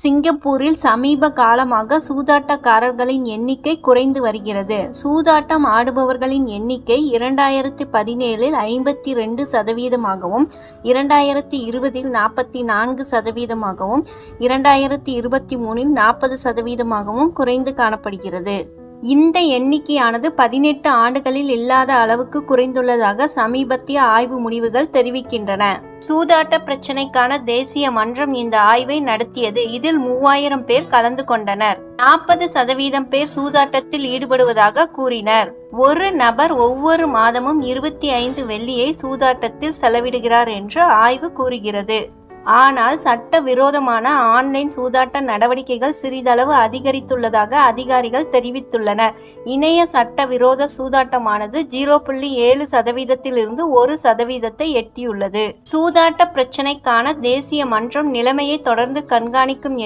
சிங்கப்பூரில் சமீப காலமாக சூதாட்டக்காரர்களின் எண்ணிக்கை குறைந்து வருகிறது. சூதாட்டம் ஆடுபவர்களின் எண்ணிக்கை 2017இல் 52%ஆகவும், 2020இல் 44%ஆகவும், 2023இல் 40%ஆகவும் குறைந்து காணப்படுகிறது. இந்த எண்ணிக்கையானது 18 ஆண்டுகளில் இல்லாத அளவுக்கு குறைந்துள்ளதாக சமீபத்திய ஆய்வு முடிவுகள் தெரிவிக்கின்றன. சூதாட்ட பிரச்சினைக்கான தேசிய மன்றம் இந்த ஆய்வை நடத்தியது. இதில் 3000 பேர் கலந்து கொண்டனர். 40% பேர் சூதாட்டத்தில் ஈடுபடுவதாக கூறினர். ஒரு நபர் ஒவ்வொரு மாதமும் 25 வெள்ளியை சூதாட்டத்தில் செலவிடுகிறார் என்று ஆய்வு கூறுகிறது. ஆனால் சட்டவிரோதமான ஆன்லைன் சூதாட்ட நடவடிக்கைகள் சிறிதளவு அதிகரித்துள்ளதாக அதிகாரிகள் தெரிவித்துள்ளனர். இணைய சட்டவிரோத சூதாட்டமானது 0.7%இலிருந்து 1%ஐ எட்டியுள்ளது. சூதாட்ட பிரச்சினைக்கான தேசிய மன்றம் நிலைமையை தொடர்ந்து கண்காணிக்கும்